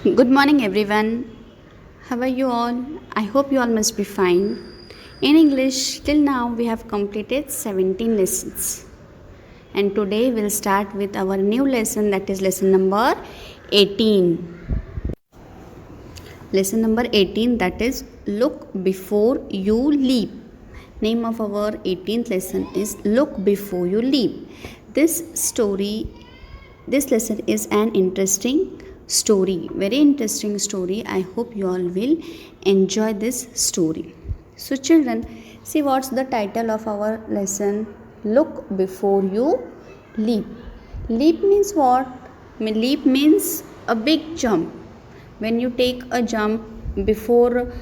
Good morning, everyone. How are you all? I hope you all must be fine. In English, till now we have completed 17 lessons, and today we'll start with our new lesson, that is lesson number 18. Lesson number 18, that is Look Before You Leap. Name of our 18th lesson is Look Before You Leap. This lesson is an interesting story, very interesting story. I hope you all will enjoy this story. So children, see what's the title of our lesson. Look before you leap. Leap means what? Leap means a big jump. When you take a jump, before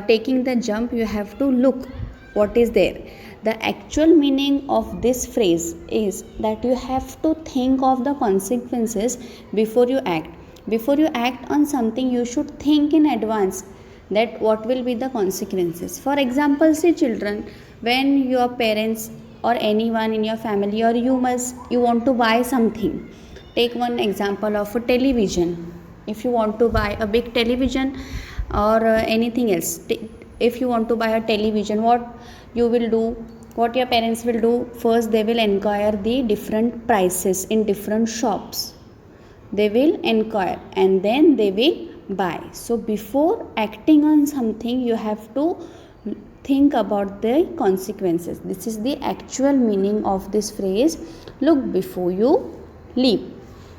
taking the jump you have to look what is there. The actual meaning of this phrase is that you have to think of the consequences before you act. Before you act on something, you should think in advance that what will be the consequences. For example, see children, when your parents or anyone in your family or you want to buy something. Take one example of a television. If you want to buy a big television or anything else, if you want to buy a television, what you will do, what your parents will do, first they will inquire the different prices in different shops. They will inquire and then they will buy. So before acting on something, you have to think about the consequences. This is the actual meaning of this phrase, look before you leap.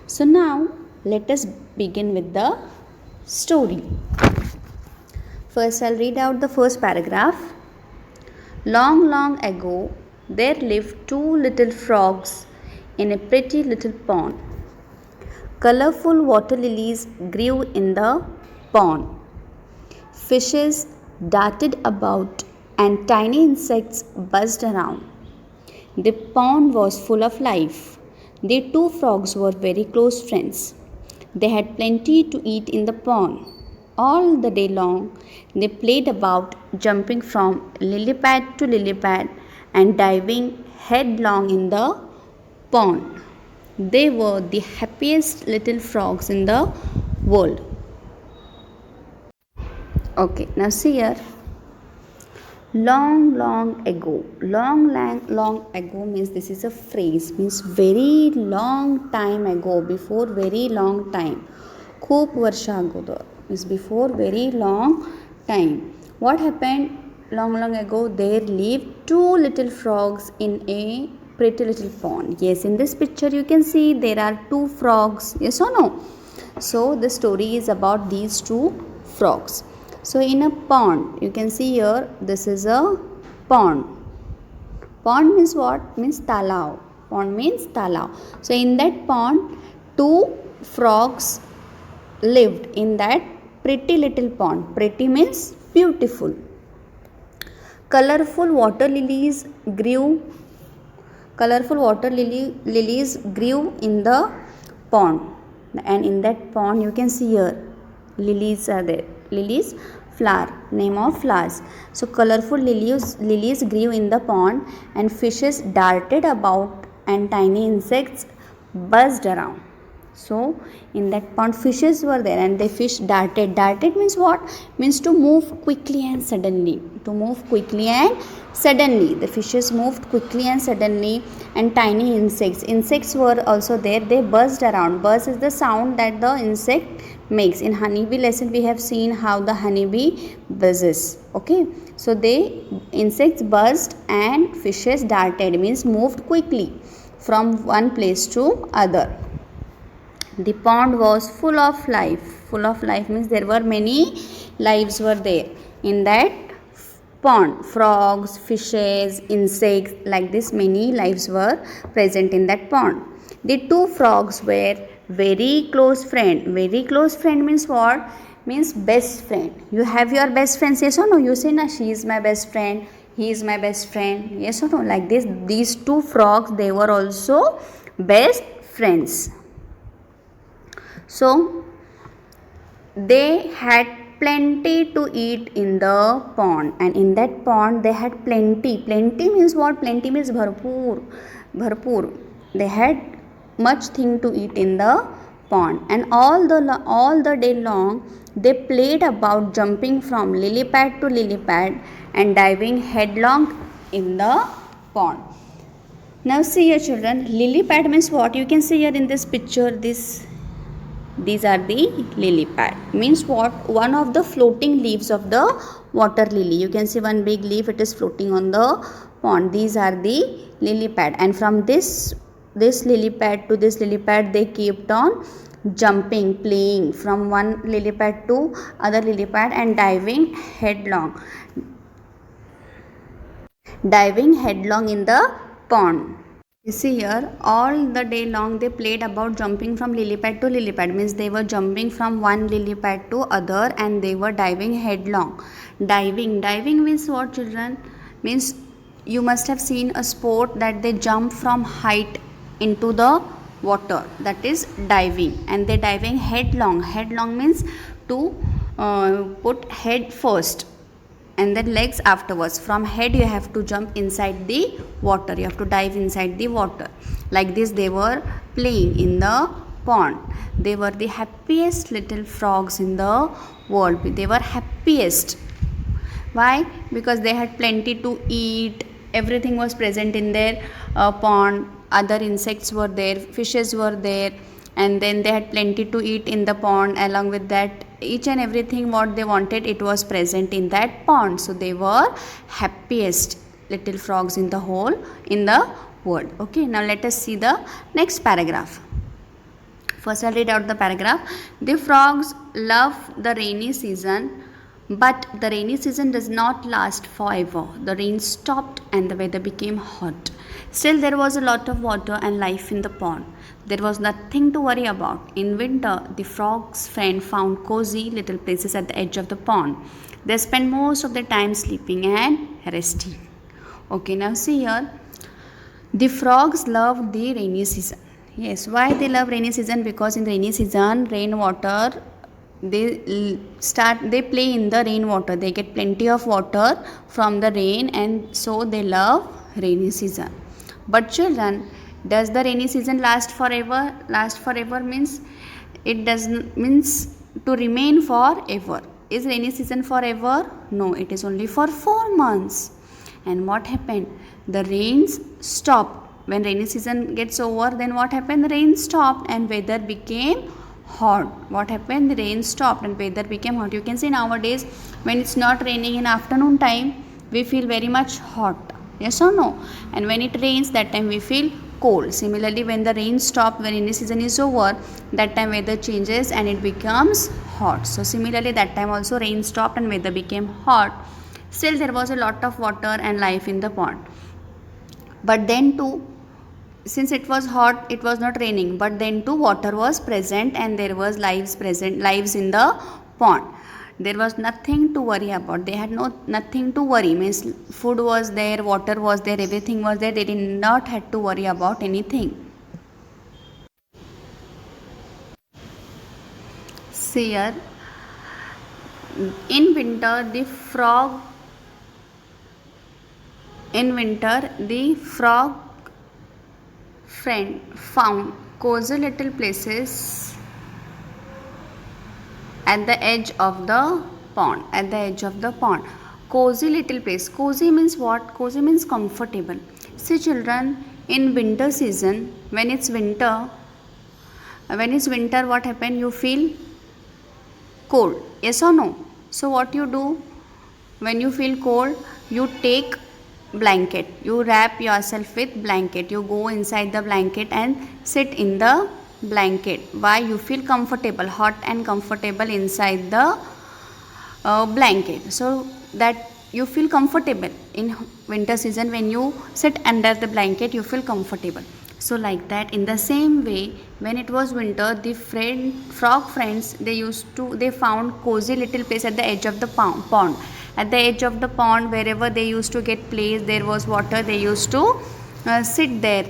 So now let us begin with the story. First I'll read out the first paragraph. Long, long ago, there lived two little frogs in a pretty little pond. Colorful water lilies grew in the pond. Fishes darted about and tiny insects buzzed around. The pond was full of life. The two frogs were very close friends. They had plenty to eat in the pond. All the day long, they played about, jumping from lily pad to lily pad and diving headlong in the pond. They were the happiest little frogs in the world. Okay, now see here. Long, long ago. Long ago means this is a phrase, means very long time ago, before very long time. खूप वर्ष अगोदर means before very long time. What happened? Long ago there lived two little frogs in a pretty little pond. Yes, in this picture you can see there are two frogs. Yes or no? So the story is about these two frogs. So in a pond, you can see here, this is a pond. Pond means what? Means talao. Pond means talao. So in that pond, two frogs lived in that pretty little pond. Pretty means beautiful. Colorful water lilies grew. Lilies grew in the pond, and in that pond you can see here lilies are there. Lilies, flower, name of flowers. So colorful lilies grew in the pond, and fishes darted about and tiny insects buzzed around. So in that pond fishes were there and the fish darted. Darted means what? Means to move quickly and suddenly. To move quickly and suddenly. The fishes moved quickly and suddenly, and tiny insects. Insects were also there. They buzzed around. Buzz is the sound that the insect makes. In honeybee lesson we have seen how the honeybee buzzes. Okay. So the insects buzzed and fishes darted, means moved quickly from one place to other. The pond was full of life. Full of life means there were many lives were there in that pond. Frogs, fishes, insects, like this many lives were present in that pond. The two frogs were very close friend. Very close friend means what? Means best friend. You have your best friends, yes or no? You say, na, she is my best friend, he is my best friend, yes or no? Like this, these two frogs, they were also best friends. So they had plenty to eat in the pond, and in that pond they had plenty. Plenty means what? Plenty means bharpur. They had much thing to eat in the pond, and all the day long they played about jumping from lily pad to lily pad and diving headlong in the pond. Now see here children, lily pad means what? You can see here in this picture, these are the lily pad. Means what? One of the floating leaves of the water lily. You can see one big leaf, it is floating on the pond. These are the lily pad, and from this lily pad to this lily pad they kept on jumping, playing from one lily pad to other lily pad and diving headlong in the pond. You see here, all the day long they played about jumping from lily pad to lily pad. Means they were jumping from one lily pad to other and they were diving headlong. Diving means what children? Means you must have seen a sport that they jump from height into the water. That is diving, and they diving headlong. Headlong means to put head first and then legs afterwards. From head you have to jump inside the water, you have to dive inside the water. Like this they were playing in the pond. They were the happiest little frogs in the world. They were happiest. Why? Because they had plenty to eat, everything was present in their pond. Other insects were there, fishes were there, and then they had plenty to eat in the pond. Along with that, each and everything what they wanted, it was present in that pond. So they were happiest little frogs in the world. Okay, now let us see the next paragraph. First I'll read out the paragraph. The frogs love the rainy season, but the rainy season does not last forever. The rain stopped and the weather became hot. Still there was a lot of water and life in the pond. There was nothing to worry about. In winter, the frog's friend found cozy little places at the edge of the pond. They spent most of their time sleeping and resting. Okay, now see here. The frogs love the rainy season. Yes, why they love rainy season? Because in rainy season, rainwater, they play in the rainwater. They get plenty of water from the rain, and so they love rainy season. But children, does the rainy season last forever? Last forever means it doesn't means to remain forever. Is rainy season forever? No, it is only for 4 months. And what happened? The rains stopped. When rainy season gets over, then what happened? The rain stopped and weather became hot. What happened? The rain stopped and weather became hot. You can see nowadays when it's not raining in afternoon time, we feel very much hot. Yes or no? And when it rains, that time we feel cold. Similarly, when the rain stops, when rainy season is over, that time weather changes and it becomes hot. So similarly, that time also rain stopped and weather became hot. Still there was a lot of water and life in the pond. But then too, since it was hot, it was not raining, but then too water was present and there was lives in the pond. There was nothing to worry about. They had nothing to worry. Means food was there, water was there, everything was there. They did not had to worry about anything. See here, in winter the frog friend found cozy little places at the edge of the pond. Cozy little place. Cozy means what? Cozy means comfortable. See children, in winter season, when it's winter, what happen? You feel cold. Yes or no? So what you do when you feel cold? You take blanket, you wrap yourself with blanket, you go inside the blanket and sit in the blanket. Why? You feel comfortable, hot and comfortable inside the blanket, so that you feel comfortable. In winter season, when you sit under the blanket, you feel comfortable. So like that, in the same way, when it was winter, the frog friends, they found cozy little place at the edge of the pond. At the edge of the pond, wherever they used to get place, there was water, they used to sit there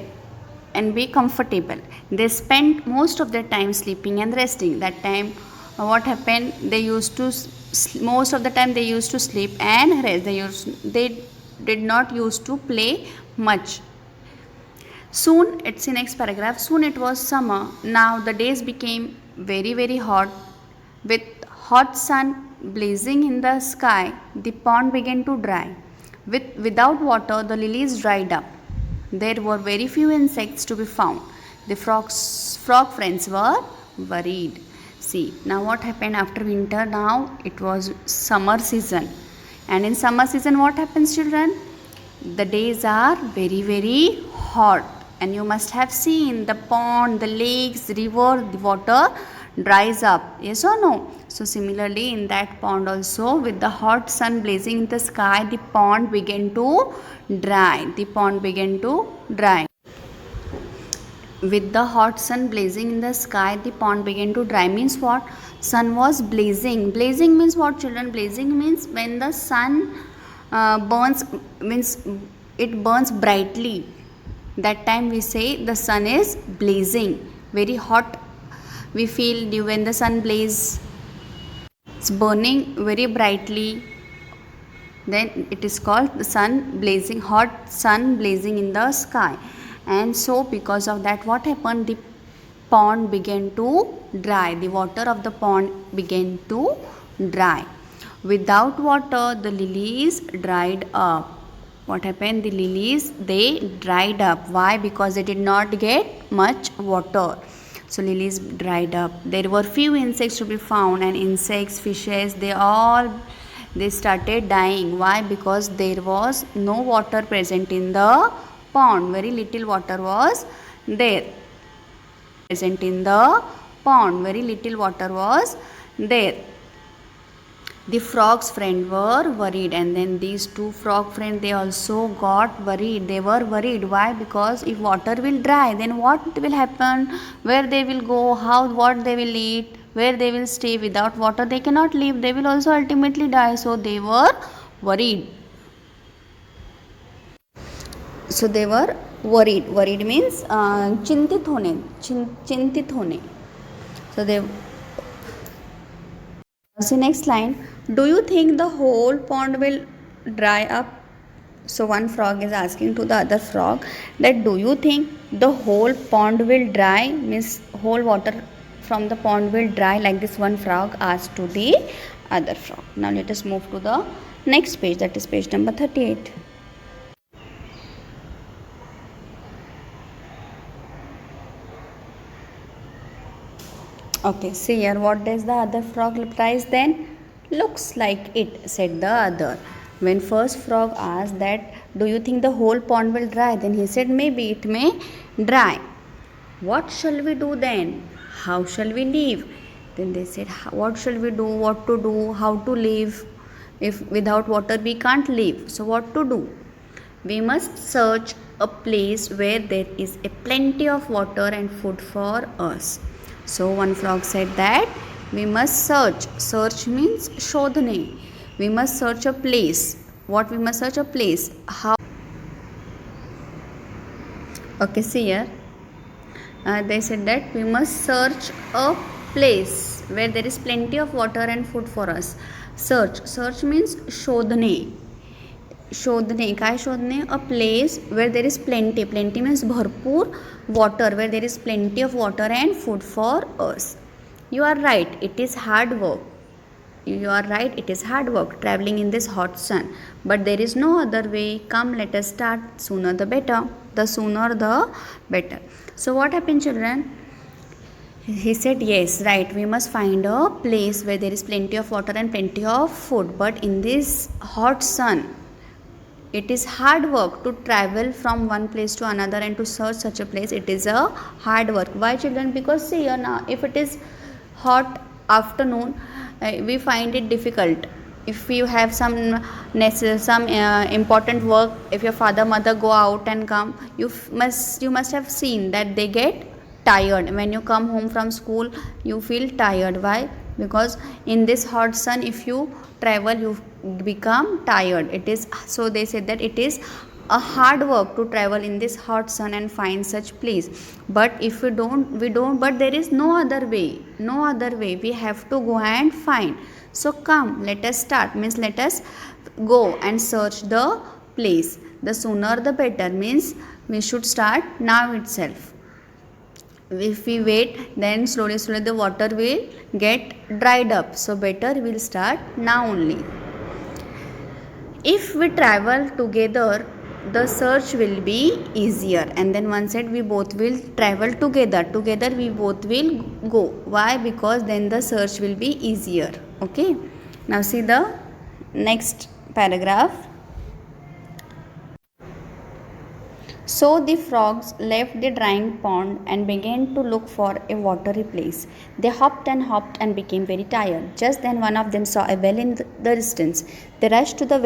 and be comfortable. They spent most of their time sleeping and resting. That time what happened? They used to most of the time they used to sleep and rest. They did not used to play much. Soon, it's in next paragraph. Soon it was summer. Now the days became very, very hot. With hot sun blazing in the sky, the pond began to dry. Without water, the lilies dried up. There were very few insects to be found. The frog friends were worried. See, now what happened after winter? Now it was summer season. And in summer season, what happens, children? The days are very, very hot. And you must have seen the pond, the lakes, river, the water dries up. Yes or no? So similarly in that pond also, with the hot sun blazing in the sky, the pond began to dry. The pond began to dry. With the hot sun blazing in the sky, the pond began to dry. Means what? Sun was blazing. Blazing means what, children? Blazing means when the sun burns, means it burns brightly. That time we say the sun is blazing, very hot. We feel when the sun blazes, it's burning very brightly. Then it is called the sun blazing, hot sun blazing in the sky. And so because of that, what happened? The pond began to dry. The water of the pond began to dry. Without water, the lilies dried up. What happened? The lilies, they dried up. Why? Because they did not get much water. So lilies dried up. There were few insects to be found, and insects, fishes, they started dying. Why? Because there was no water present in the pond. Very little water was there. Present in the pond. Very little water was there. The frog's friend were worried, and then these two frog friends, they also got worried. They were worried. Why? Because if water will dry, then what will happen? Where they will go? What they will eat? Where they will stay? Without water they cannot live. They will also ultimately die. So they were worried. So they were worried. Worried means चिंतित होने. So they. See next line. Do you think the whole pond will dry up? So one frog is asking to the other frog that do you think the whole pond will dry? Means whole water from the pond will dry, like this one frog asked to the other frog. Now let us move to the next page, that is page number 38. Okay, see here, what does the other frog reply then? Looks like it, said the other. When first frog asked that, do you think the whole pond will dry? Then he said, maybe it may dry. What shall we do then? How shall we live? Then they said, what shall we do? What to do? How to live? If without water we can't live. So what to do? We must search a place where there is a plenty of water and food for us. So one frog said that we must search. Search means shodhne. We must search a place. What we must search a place? How? Okay, see here. They said that we must search a place where there is plenty of water and food for us. Search. Search means shodhne. शोधणे. काय शोधणे? A place where there is plenty. Plenty means भरपूर water, where there is plenty of water and food for us. You are right, it is hard work. You are right, it is hard work traveling in this hot sun. But there is no other way. Come, let us start. Sooner the better. The sooner the better. So what happened, children? He said, yes, right, we must find a place where there is plenty of water and plenty of food. But in this hot sun, it is hard work to travel from one place to another and to search such a place. It is a hard work. Why, children? Because see here now, if it is hot afternoon, we find it difficult. If you have some important work, if your father mother go out and come, you must have seen that they get tired. When you come home from school, you feel tired. Why? Because in this hot sun, if you travel, you become tired. It is so they said that it is a hard work to travel in this hot sun and find such place. But if we don't, but there is no other way. We have to go and find. So come, let us start. Means let us go and search the place. The sooner the better means We should start now itself. If we wait, then slowly the water will get dried up. So better we'll start now only. If we travel together, the search will be easier. And then one said we both will travel together. Together we both will go. Why? Because then the search will be easier. Okay. Now see the next paragraph. So the frogs left the drying pond and began to look for a watery place. They hopped and became very tired. Just then one of them saw a well in the distance. They rushed to the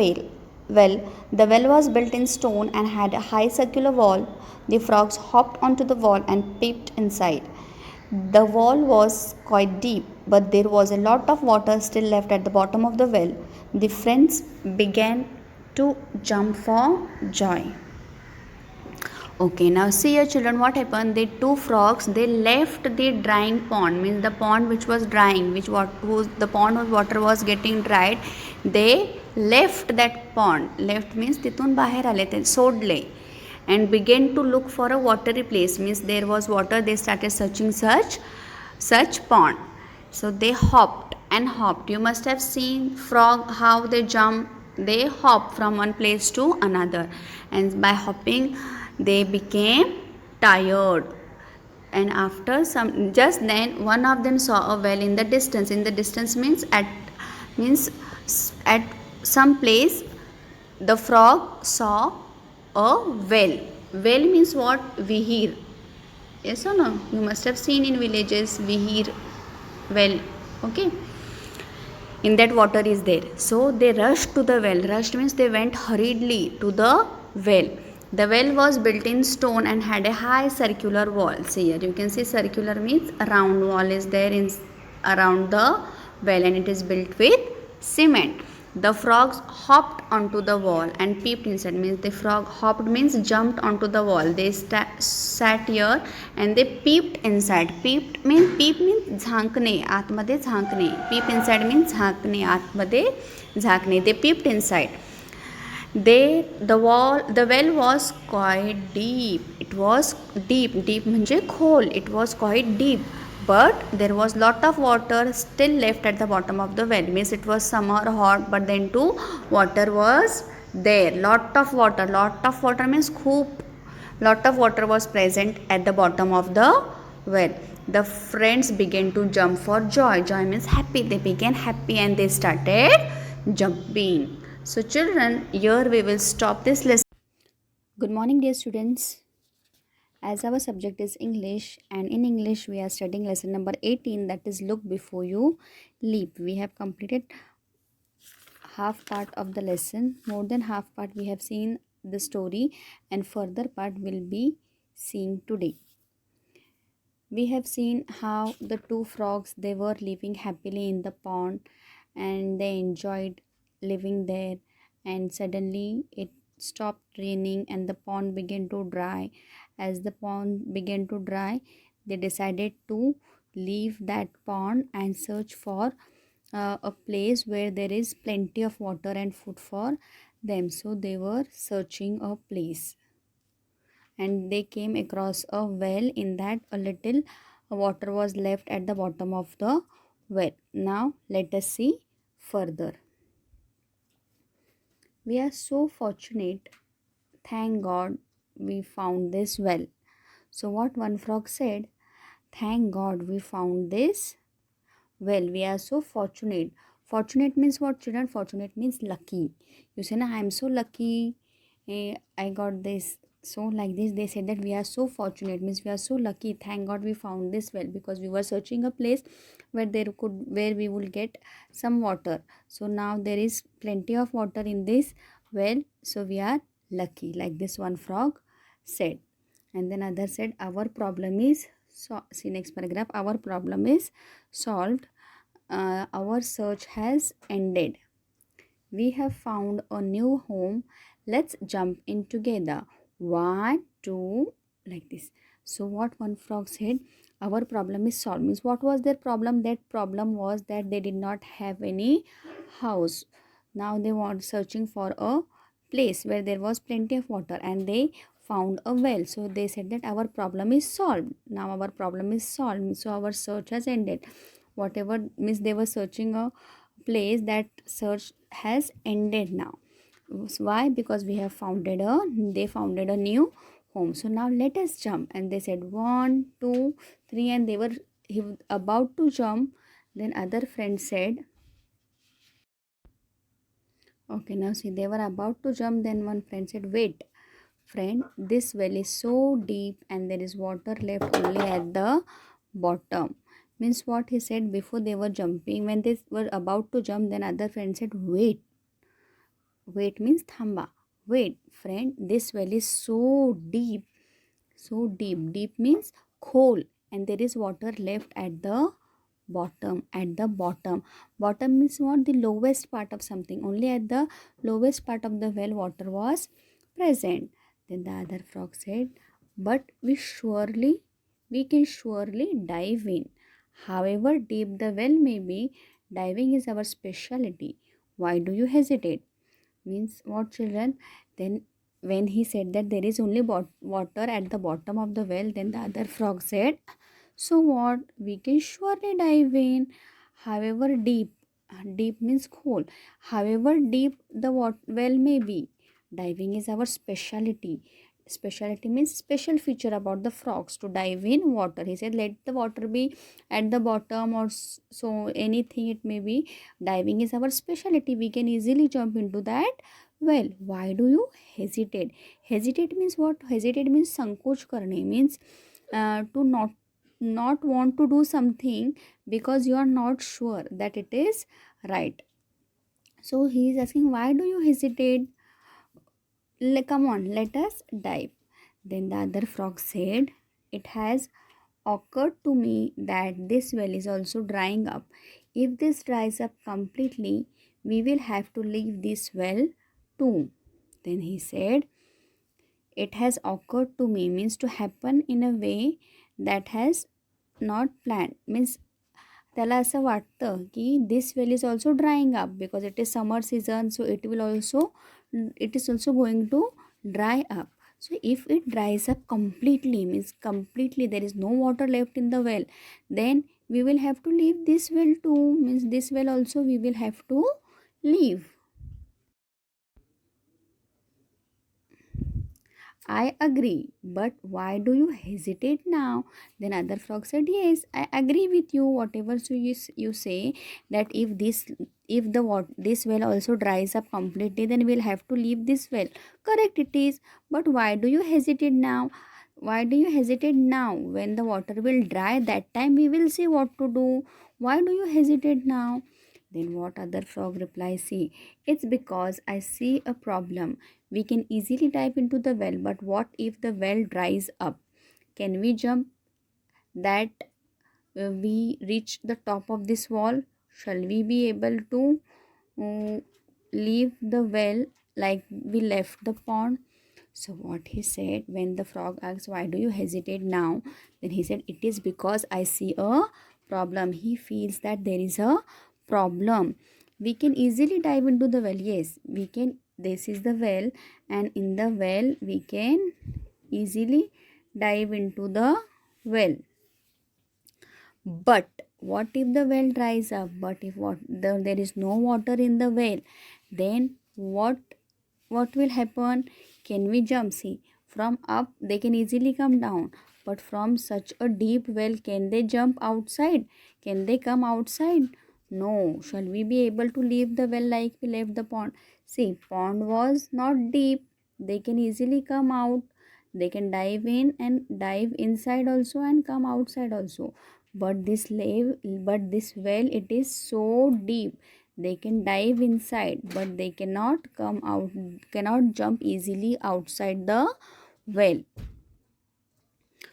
the well was built in stone and had a high circular wall. The frogs hopped onto the wall and peeped inside. The wall was quite deep, but there was a lot of water still left at the bottom of the well. The friends began to jump for joy. Okay, now see your children, what happened? The two frogs, they left the drying pond, means the pond which was drying, the pond whose water was getting dried. They left that pond. Left means तिथून बाहेर आले, ते सोडले, and began to look for a watery place, means there was water. They started searching such pond. So they hopped and hopped. You must have seen frog how they jump. They hop from one place to another, and by hopping they became tired. And after some, just then one of them saw a well in the distance. In the distance means at some place the frog saw a well. Well means what? Vihir. Yes or no? You must have seen in villages vihir, well. Okay, in that water is there. So they rushed to the well. Rushed means they went hurriedly to the well. The well was built in stone and had a high circular wall. See here, you can see circular means a round wall is there in around the well, and it is built with cement. The frogs hopped onto the wall and peeped inside. Means the frog hopped means jumped onto the wall. They sat here and they peeped inside. Peep means झांकणे, आतमध्ये झांकणे. Peep inside means झांकणे, आतमध्ये झांकणे. They peeped inside. The well was quite deep. It was deep म्हणजे खोल. It was quite deep. But there was lot of water still left at the bottom of the well. Means it was summer hot, but then too water was there. Lot of water means खूप. Lot of water was present at the bottom of the well. The friends began to jump for joy. Joy means happy. They began happy and they started jumping. So children, here we will stop this lesson. Good morning, dear students. As our subject is English, and in English we are studying lesson number 18, that is Look Before You Leap. We have completed half part of the lesson. More than half part we have seen the story, and further part will be seeing today. We have seen how the two frogs, they were living happily in the pond and they enjoyed living there, and suddenly it stopped raining and the pond began to dry. As the pond began to dry, they decided to leave that pond and search for a place where there is plenty of water and food for them. So they were searching a place, and they came across a well. In that, a little water was left at the bottom of the well. Now let us see further. We are so fortunate. Thank God we found this well. So what one frog said? Thank God we found this well. We are so fortunate. Fortunate means what, children? Fortunate means lucky. You say, I am so lucky. I got this. So like this, they said that we are so fortunate, means we are so lucky. Thank God we found this well, because we were searching a place where we will get some water. So now there is plenty of water in this well. So we are lucky, like this one frog said. And then other said, our problem is see next paragraph. Our problem is solved. Our search has ended. We have found a new home. Let's jump in together. 1, 2, like this. So what one frog said, our problem is solved, means what was their problem? That problem was that they did not have any house. Now they were searching for a place where there was plenty of water, and they found a well. So they said that our problem is solved. Now our problem is solved. So our search has ended. Whatever means they were searching a place, that search has ended now. Why? Because we have they founded a new home. So now let us jump. And they said 1, 2, 3, and they were about to jump. Then other friend said, okay, now see, they were about to jump. Then one friend said, wait, friend, this well is so deep and there is water left only at the bottom. Means what he said before they were jumping. When they were about to jump, then other friend said, wait means thamba. Wait, friend, this well is so deep. So deep. Deep means cold, and there is water left at the bottom. At the bottom. Bottom means what? The lowest part of something. Only at the lowest part of the well water was present. Then the other frog said, but we can surely dive in. However deep the well may be, diving is our specialty. Why do you hesitate? Means what, children? Then when he said that there is only water at the bottom of the well, then the other frog said, so what, we can surely dive in, however deep. Deep means cold. However deep the well may be, diving is our specialty. Specialty means special feature about the frogs to dive in water. He said let the water be at the bottom or so anything it may be, diving is our specialty, we can easily jump into that well. Why do you hesitate? Hesitate means what? Hesitate means sankoch karne, means to not want to do something because you are not sure that it is right. So he is asking, why do you hesitate? Come on, let us dive. Then the other frog said, it has occurred to me that this well is also drying up. If this dries up completely, we will have to leave this well too. Then he said, it has occurred to me means to happen in a way that has not planned. Means त्याला असं वाटतं की this well is also drying up because it is summer season, so it is also going to dry up. So if it dries up completely, means completely there is no water left in the well, then we will have to leave this well too, means this well also we will have to leave. I agree, but why do you hesitate now? Then other frog said, yes, I agree with you. Whatever so you say that if this well also dries up completely, then we'll have to leave this well. Correct it is, but why do you hesitate now? Why do you hesitate now? When the water will dry, that time we will see what to do. Why do you hesitate now? Then what other frog replies? See, it's because I see a problem. We can easily dive into the well, but what if the well dries up? Can we jump that we reach the top of this wall? Shall we be able to uh, leave the well like we left the pond? So what he said, when the frog asked, why do you hesitate now? Then he said, it is because I see a problem. He feels that there is a problem. We can easily dive into the well. Yes, we can. This is the well, and in the well we can easily dive into the well. But what if the well dries up? But if there is no water in the well, then what will happen? Can we jump? See, from up they can easily come down, but from such a deep well, can they jump outside? Can they come outside? No. Shall we be able to leave the well like we left the pond? See, pond was not deep. They can easily come out. They can dive in and dive inside also and come outside also. But this well, it is so deep. They can dive inside, but they cannot come out, cannot jump easily outside the well.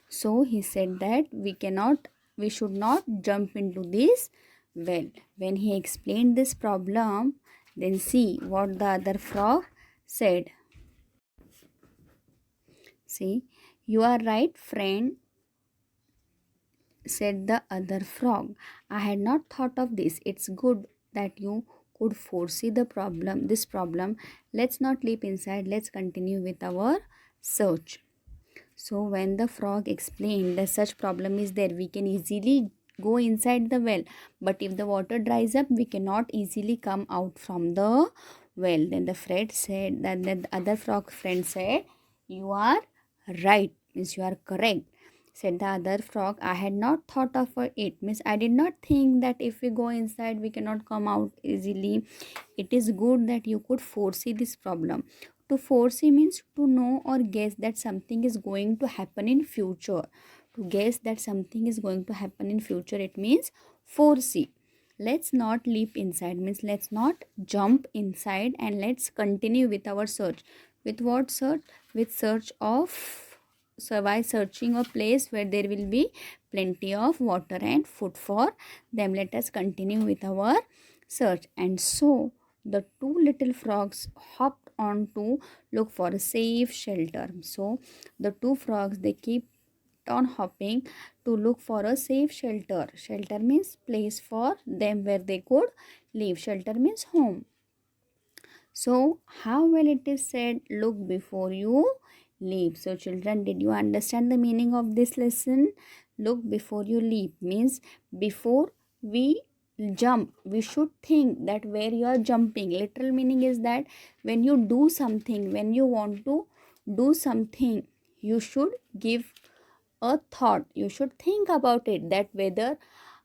So he said that we should not jump into this well. When he explained this problem, then see what the other frog said. See, you are right, friend, said the other frog. I had not thought of this. It's good that you could foresee this problem. Let's not leap inside. Let's continue with our search. So when the frog explained that such problem is there, we can easily go inside the well, but if the water dries up, we cannot easily come out from the well. Then the friend said that the other frog friend said, you are right, means you are correct. Said the other frog, I had not thought of it, means I did not think that if we go inside we cannot come out easily. It is good that you could foresee this problem. To foresee means to know or guess that something is going to happen in future. To guess that something is going to happen in future, it means foresee. Let's not leap inside, means let's not jump inside, and let's continue with our search. With what search? With search of, so by searching a place where there will be plenty of water and food for them. Let us continue with our search. And so the two little frogs hopped on to look for a safe shelter. So the two frogs, they keep on hopping to look for a safe shelter. Shelter means place for them where they could live. Shelter means home. So, how well it is said, look before you leap. So, children, did you understand the meaning of this lesson? Look before you leap means before we jump, we should think that where you are jumping. Literal meaning is that when you do something, when you want to do something, you should give a thought. You should think about it, that whether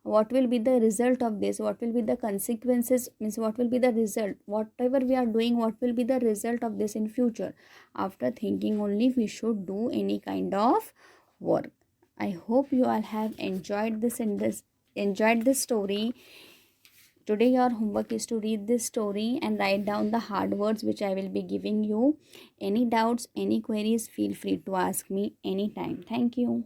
what will be the result of this, what will be the consequences, means what will be the result, whatever we are doing, what will be the result of this in future. After thinking only we should do any kind of work. I hope you all have enjoyed this story. Today your homework is to read this story and write down the hard words which I will be giving you. Any doubts, any queries, feel free to ask me anytime. Thank you.